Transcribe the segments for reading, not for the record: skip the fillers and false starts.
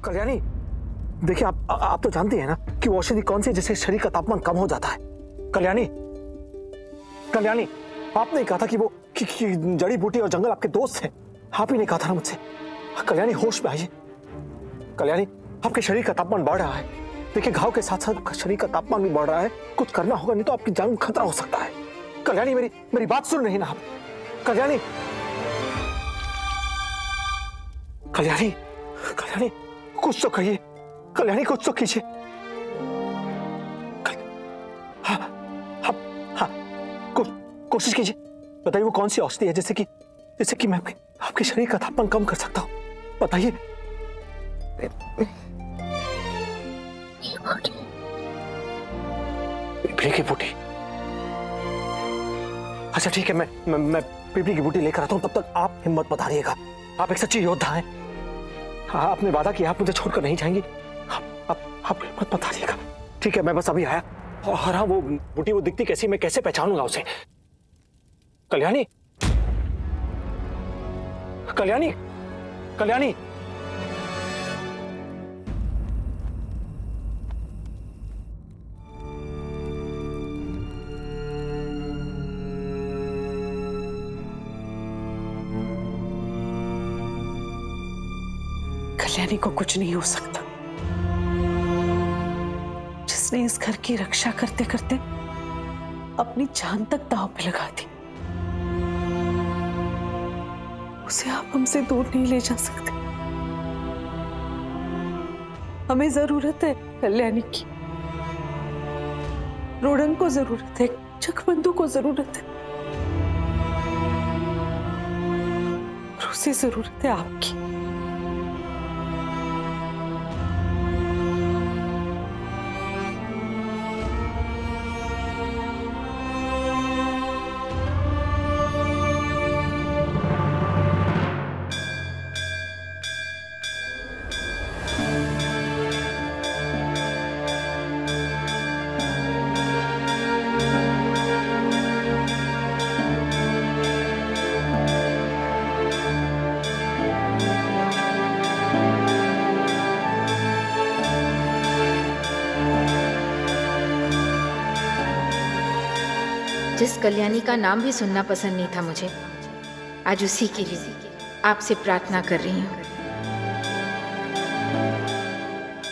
कल्याणी, देखिए आप तो जानती हैं ना कि वो औषधि कौन सी है जिससे शरीर का तापमान कम हो जाता है। कल्याणी, कल्याणी, आपने कहा था कि वो जड़ी बूटी और जंगल आपके दोस्त हैं। आप ही ने कहा था ना मुझसे। कल्याणी, होश में आइए। कल्याणी, आपके शरीर का तापमान बढ़ रहा है। देखिए, घाव के साथ साथ शरीर का तापमान भी बढ़ रहा है। कुछ करना होगा, नहीं तो आपकी जान को खतरा हो सकता है। कल्याणी, मेरी बात सुन रही ना आप? कल्याणी, कल्याणी, कल्याणी, कुछ तो कहिए। कल्याणी, कुछ तो कीजिए। हाँ, हाँ, कोशिश कीजिए। बताइए वो कौन सी औषधि है जिससे कि मैं आपके शरीर का तापमान कम कर सकता हूँ। बताइए। पिपली की बूटी। अच्छा ठीक है, मैं पिपली की बूटी लेकर आता हूँ। तब तक आप हिम्मत मत हारिएगा। आप एक सच्ची योद्धा हैं। हाँ, आपने वादा किया आप मुझे छोड़कर नहीं जाएंगी। आप हिम्मत मत हारिएगा। ठीक है, मैं बस अभी आया। और हाँ, वो बूटी वो दिखती कैसी, मैं कैसे पहचानूंगा उसे? कल्याणी, कल्याणी, कल्याणी। कल्याणी को कुछ नहीं हो सकता। जिसने इस घर की रक्षा करते करते अपनी जान तक दांव पे लगा दी, उसे आप हमसे दूर नहीं ले जा सकते। हमें जरूरत है कल्याणी की। रोडंग को जरूरत है, जगबंधु को जरूरत है, और उसे जरूरत है आपकी। जिस कल्याणी का नाम भी सुनना पसंद नहीं था मुझे, आज उसी के लिए आपसे प्रार्थना कर रही हूँ।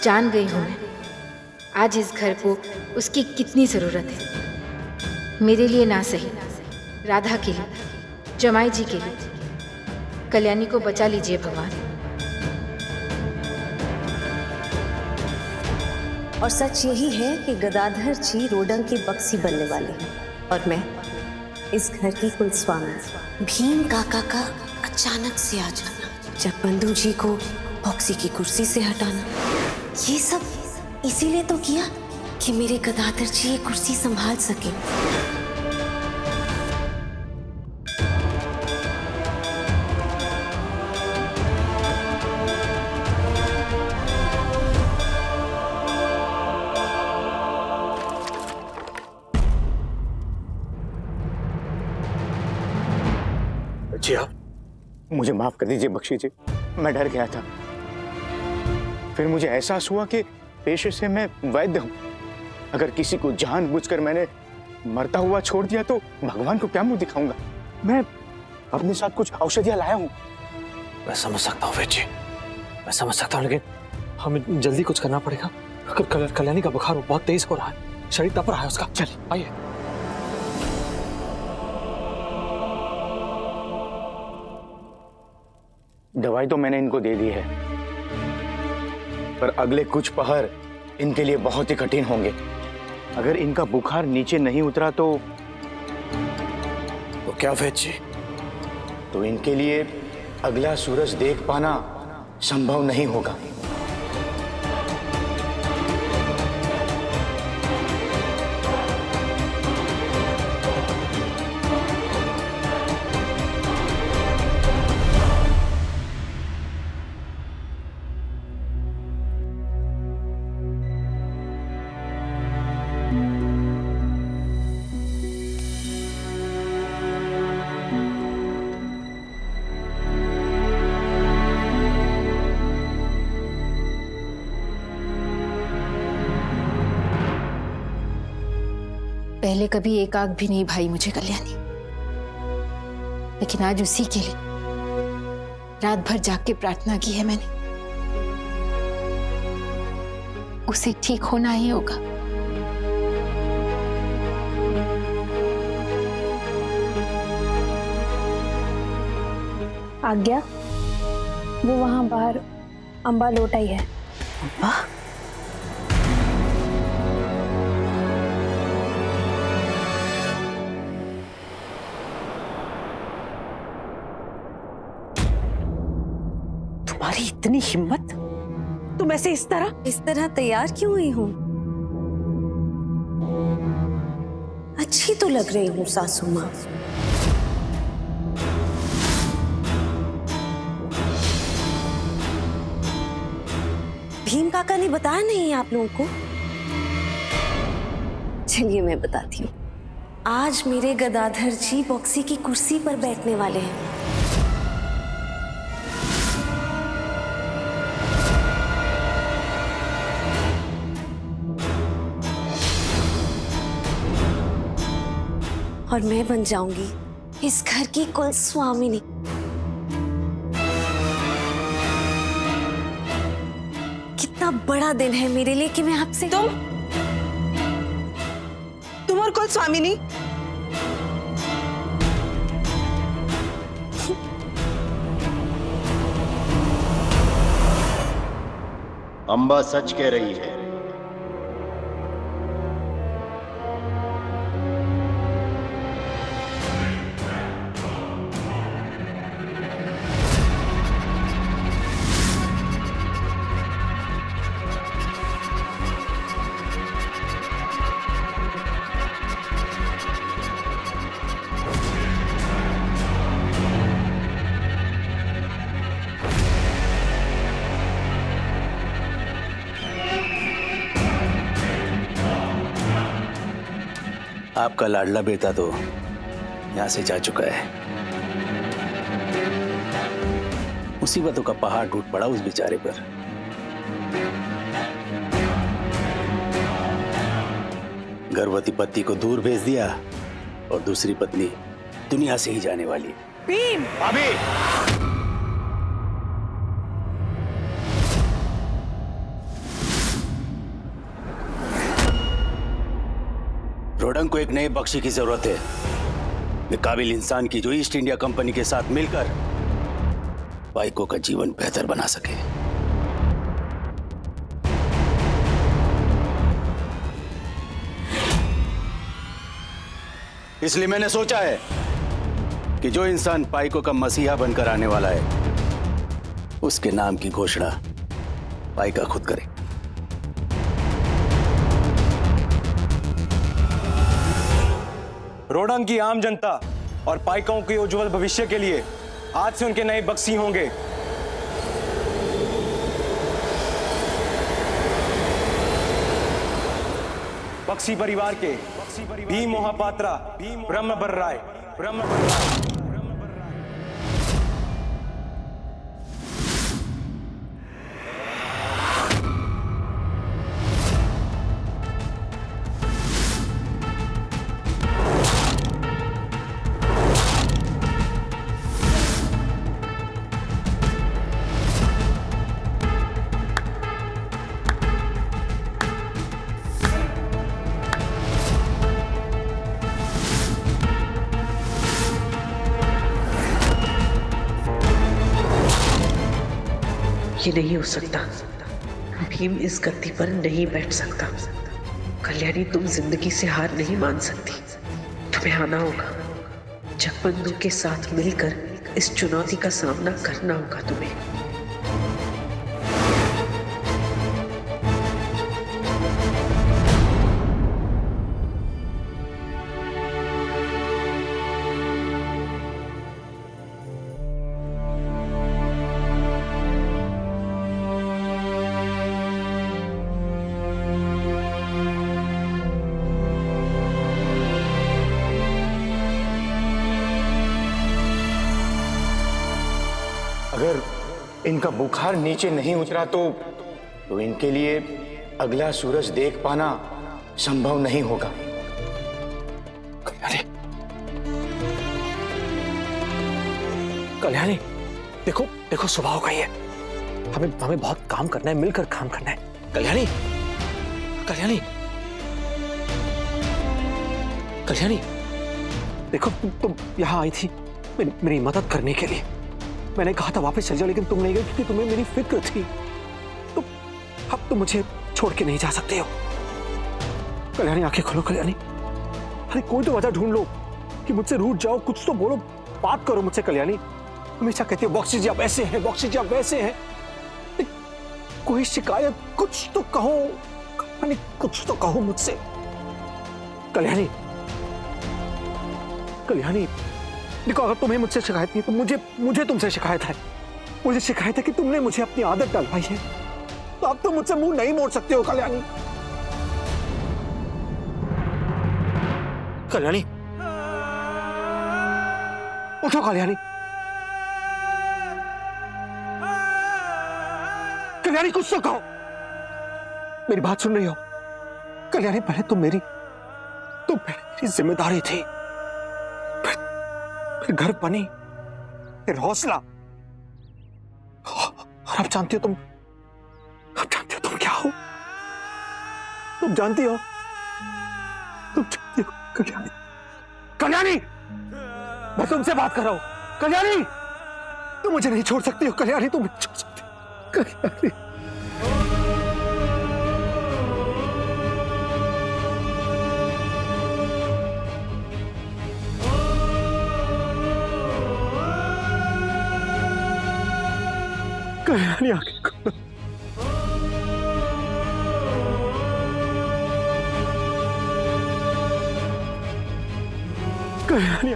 जान गई हूँ मैं आज इस घर को उसकी कितनी जरूरत है। मेरे लिए ना सही, राधा के लिए, जमाई जी के लिए, कल्याणी को बचा लीजिए भगवान। और सच यही है कि गदाधर जी रोडंग की बक्सी बनने वाले हैं और मैं इस घर की कुलस्वामी। भीम काका का अचानक से आ जाना, जगबंधु जी को बॉक्सी की कुर्सी से हटाना, ये सब इसीलिए तो किया कि मेरे गदाधर जी ये कुर्सी संभाल सके। जी आप मुझे माफ कर दीजिए बख्शी जी, मैं डर गया था। फिर मुझे एहसास हुआ कि पेशे से मैं वैद्य हूं। अगर किसी को जानबूझकर मैंने मरता हुआ छोड़ दिया तो भगवान को क्या मुंह दिखाऊंगा। मैं अपने साथ कुछ औषधियां लाया हूं। मैं समझ सकता हूँ वैद्य जी, मैं समझ सकता हूँ, लेकिन हमें जल्दी कुछ करना पड़ेगा। अगर कल्याणी का बुखार बहुत तेज हो रहा है, शरीर तप रहा है उसका। चलिए आइए। दवाई तो मैंने इनको दे दी है, पर अगले कुछ पहर इनके लिए बहुत ही कठिन होंगे। अगर इनका बुखार नीचे नहीं उतरा तो क्या वैद्य जी? तो इनके लिए अगला सूरज देख पाना संभव नहीं होगा। पहले कभी एक आग भी नहीं भाई मुझे कल्याणी, लेकिन आज उसी के लिए रात भर जाग के प्रार्थना की है मैंने। उसे ठीक होना ही होगा। आज्ञा, वो वहां बाहर अम्बा लौट आई है। अम्बा? तुम्हारी इतनी हिम्मत, तुम ऐसे इस तरह तैयार क्यों हुई हूँ? अच्छी तो लग रही हूँ सासू माँ। भीम काका ने बताया नहीं आप लोगों को? चलिए मैं बताती हूँ। आज मेरे गदाधर जी बॉक्सी की कुर्सी पर बैठने वाले हैं। और मैं बन जाऊंगी इस घर की कुल स्वामिनी। कितना बड़ा दिन है मेरे लिए कि मैं आपसे तुम और कुल स्वामिनी? अम्बा सच कह रही है। आपका लाडला बेटा तो यहां से जा चुका है। मुसीबतों का पहाड़ टूट पड़ा उस बेचारे पर। गर्भवती पत्नी को दूर भेज दिया और दूसरी पत्नी दुनिया से ही जाने वाली है। भीम! भाभी! रोडंग को एक नए बख्शी की जरूरत है, एक काबिल इंसान की जो ईस्ट इंडिया कंपनी के साथ मिलकर पाइको का जीवन बेहतर बना सके। इसलिए मैंने सोचा है कि जो इंसान पाइको का मसीहा बनकर आने वाला है, उसके नाम की घोषणा पाइका खुद करे। रोडंग की आम जनता और पाइकाओं के उज्जवल भविष्य के लिए आज से उनके नए बख्शी होंगे। बख्शी परिवार के भीम मोहापात्रा ब्रह्म बर्राय। ये नहीं हो सकता। भीम इस गद्दी पर नहीं बैठ सकता। कल्याणी, तुम जिंदगी से हार नहीं मान सकती। तुम्हें आना होगा। जगबंधु के साथ मिलकर इस चुनौती का सामना करना होगा तुम्हें। अगर इनका बुखार नीचे नहीं उतरा तो इनके लिए अगला सूरज देख पाना संभव नहीं होगा। कल्याणी, देखो देखो स्वभाव का ही है, हमें बहुत काम करना है, मिलकर काम करना है। कल्याणी, कल्याणी, कल्याणी, देखो तुम यहाँ आई थी मेरी मदद करने के लिए। मैंने कहा था वापस चल जाओ, लेकिन तुम नहीं गई क्योंकि तुम्हें मेरी फिक्र थी। तो अब तुम मुझे छोड़ के नहीं जा सकते हो। कल्याणी आंखें खोलो कल्याणी, अरे कोई तो वजह ढूंढ लो कि मुझसे रूठ जाओ, कुछ तो बोलो, बात करो मुझसे। कल्याणी हमेशा कहती हो बख्शी जी आप ऐसे हैं, बख्शी जी आप वैसे हैं, कोई शिकायत, कुछ तो कहो कल्याणी, कुछ तो कहो मुझसे। कल्याणी, कल्याणी देखो, अगर तुम्हें मुझसे शिकायत नहीं तो मुझे तुमसे शिकायत है। मुझे शिकायत है कि तुमने मुझे अपनी आदत डलवाई है, तो अब तुम मुझसे मुंह नहीं मोड़ सकते हो कल्याणी। कल्याणी उठो, कल्याणी, कल्याणी कुछ तो कहो, मेरी बात सुन रही हो? कल्याणी पहले तुम मेरी जिम्मेदारी थी, फिर घर बनी, फिर हौसला, और अब जानती हो तुम क्या हो? तुम जानती हो कल्याणी, कल्याणी मैं तुमसे बात कर रहा हूं। कल्याणी तुम मुझे नहीं छोड़ सकती हो। कल्याणी तुम नहीं छोड़ सकती। कल्याणी कल्याणी आंखें खोलो। कल्याणी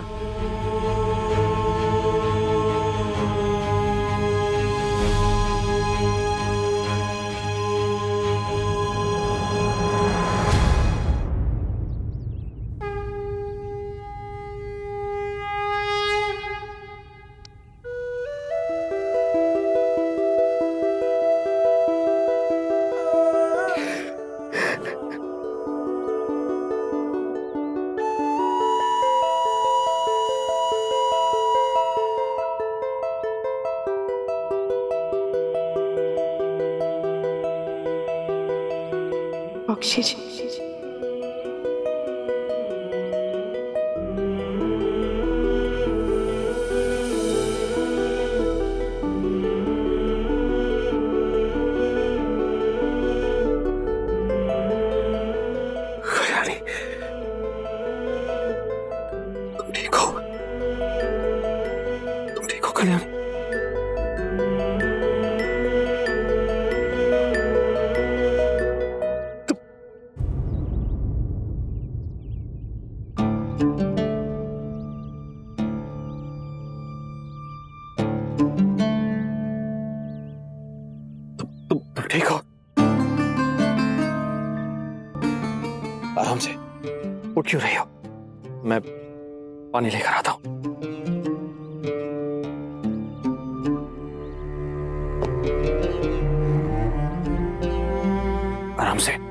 बख्शी जी, कल्याणी तुम ठीक हो? तुम ठीक हो कल्याणी? ठीक हो? आराम से, उठ क्यों रही हो? मैं पानी लेकर आता हूं। आराम से।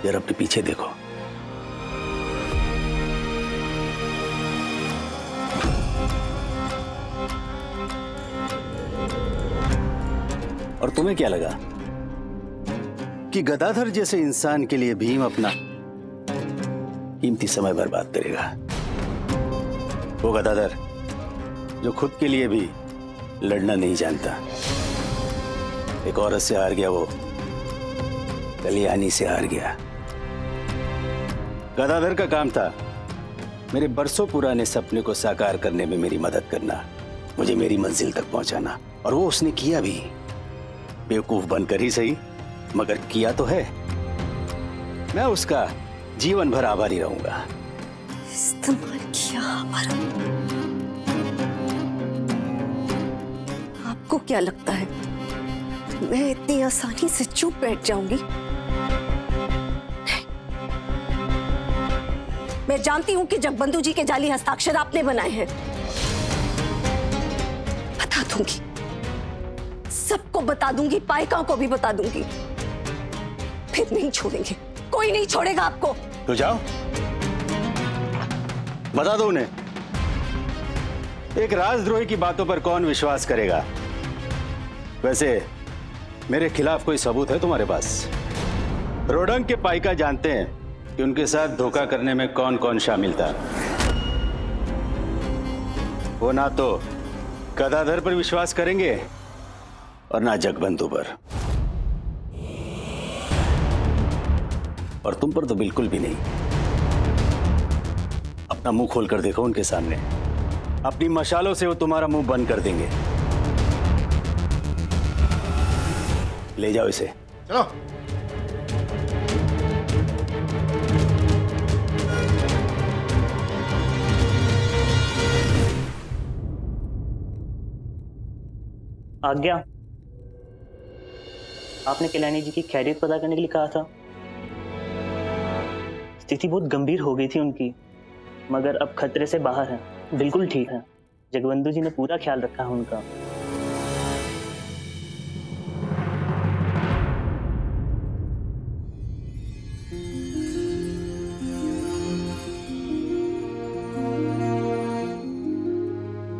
जरा अपने पीछे देखो। और तुम्हें क्या लगा कि गदाधर जैसे इंसान के लिए भीम अपना कीमती समय बर्बाद करेगा? वो गदाधर जो खुद के लिए भी लड़ना नहीं जानता, एक औरत से हार गया, वो कल्याणी से हार गया। गदाधर का काम था मेरे बरसों पुराने सपने को साकार करने में मेरी मदद करना, मुझे मेरी मंजिल तक पहुंचाना, और वो उसने किया भी। बेवकूफ बनकर ही सही, मगर किया तो है। मैं उसका जीवन भर आभारी रहूंगा। इस्तेमाल किया हमारा। आपको क्या लगता है मैं इतनी आसानी से चुप बैठ जाऊंगी? मैं जानती हूँ कि जगबंधु जी के जाली हस्ताक्षर आपने बनाए हैं। बता दूंगी, सबको बता दूंगी, पायिकाओं को भी बता दूंगी। फिर नहीं छोड़ेंगे, कोई नहीं छोड़ेगा आपको। तो जाओ, बता दो उन्हें। एक राजद्रोही की बातों पर कौन विश्वास करेगा? वैसे मेरे खिलाफ कोई सबूत है तुम्हारे पास? रोडंग के पाइका जानते हैं कि उनके साथ धोखा करने में कौन कौन शामिल था। वो ना तो गदाधर पर विश्वास करेंगे और ना जगबंधु पर, और तुम पर तो बिल्कुल भी नहीं। अपना मुंह खोलकर देखो उनके सामने, अपनी मशालों से वो तुम्हारा मुंह बंद कर देंगे। ले जाओ इसे। चलो। आज्ञा, आपने कल्याणी जी की खैरियत पता करने के लिए कहा था। स्थिति बहुत गंभीर हो गई थी उनकी, मगर अब खतरे से बाहर है, बिल्कुल ठीक है। जगबंधु जी ने पूरा ख्याल रखा है उनका।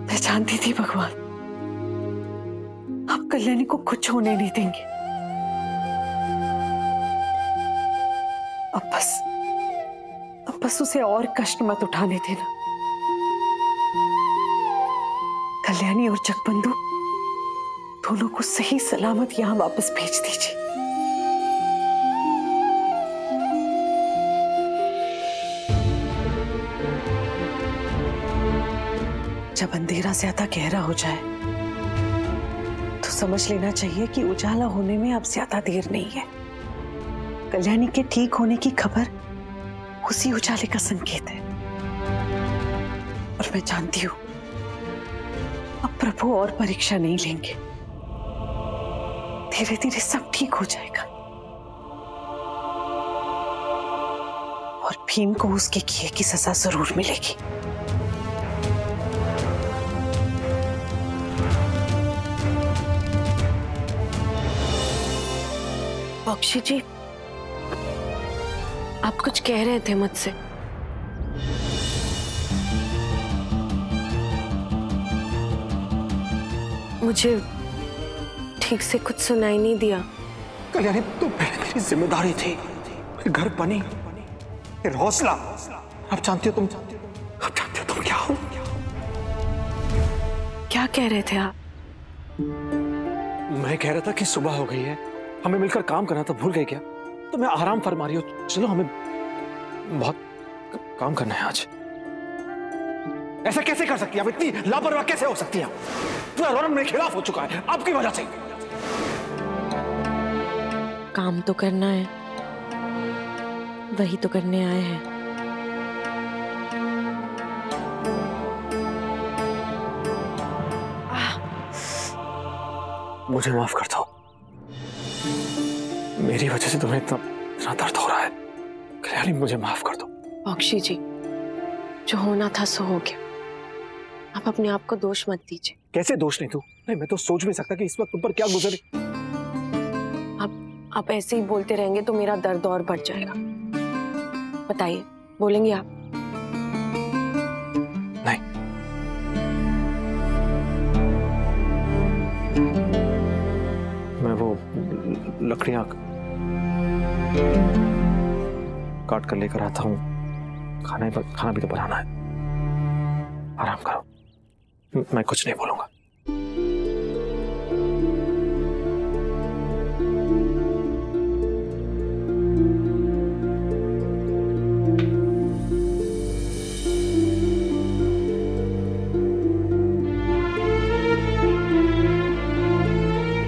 मैं जानती थी भगवान, आप कल्याणी को कुछ होने नहीं देंगे। अब बस उसे और कष्ट मत उठाने देना। कल्याणी और जगबंधु दोनों को सही सलामत यहां वापस भेज दीजिए। जब अंधेरा ज्यादा गहरा हो जाए तो समझ लेना चाहिए कि उजाला होने में अब ज्यादा देर नहीं है। कल्याणी के ठीक होने की खबर उसी उजाले का संकेत है। और मैं जानती हूं अब प्रभु और परीक्षा नहीं लेंगे, धीरे धीरे सब ठीक हो जाएगा और भीम को उसके किए की सजा जरूर मिलेगी। बख्शी जी, आप कुछ कह रहे थे मुझसे। मुझे ठीक से कुछ सुनाई नहीं दिया। कल्याणी, तो पहले मेरी जिम्मेदारी थी, फिर घर बनी, फिर हौसला। अब जानती हो तुम क्या हो? क्या कह रहे थे आप? मैं कह रहा था कि सुबह हो गई है, हमें मिलकर काम करना था, भूल गए क्या? तो मैं आराम फरमा रही हूँ, चलो हमें बहुत काम करना है आज। ऐसा कैसे कर सकती है आप? इतनी लापरवाह कैसे हो सकती है? पूरा लॉरेंट मेरे खिलाफ हो चुका है आपकी वजह से। काम तो करना है, वही तो करने आए हैं। मुझे माफ कर दो, मेरी वजह से तुम्हें इतना दर्द हो रहा है। कल्याणी, मुझे माफ कर दो। बख्शी जी, जो होना था सो हो गया। आप अपने आप को दोष मत दीजिए। कैसे दोष नहीं तू? नहीं, मैं तो सोच भी सकता कि इस वक्त तुम पर क्या गुजरे। आप ऐसे ही बोलते रहेंगे तो मेरा दर्द और बढ़ जाएगा। बताइए, बोलेंगे आप? नहीं। मैं वो लकड़ियां काट कर लेकर आता हूँ, खाना भी तो बनाना है। आराम करो, मैं कुछ नहीं बोलूंगा।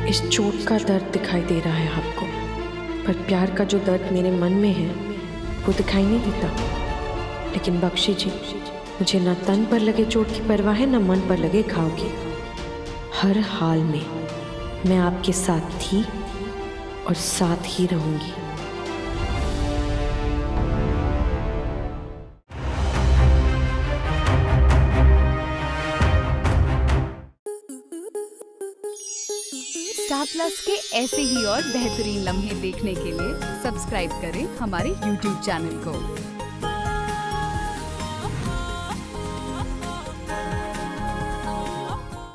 इस चोट का दर्द दिखाई दे रहा है आपको, पर प्यार का जो दर्द मेरे मन में है वो दिखाई नहीं देता। लेकिन बख्शी जी, मुझे न तन पर लगे चोट की परवाह है, न मन पर लगे घाव की। हर हाल में मैं आपके साथ थी और साथ ही रहूंगी। स्टार प्लस के ऐसे ही और बेहतरीन लम्हे देखने के लिए सब्सक्राइब करें हमारे YouTube चैनल को।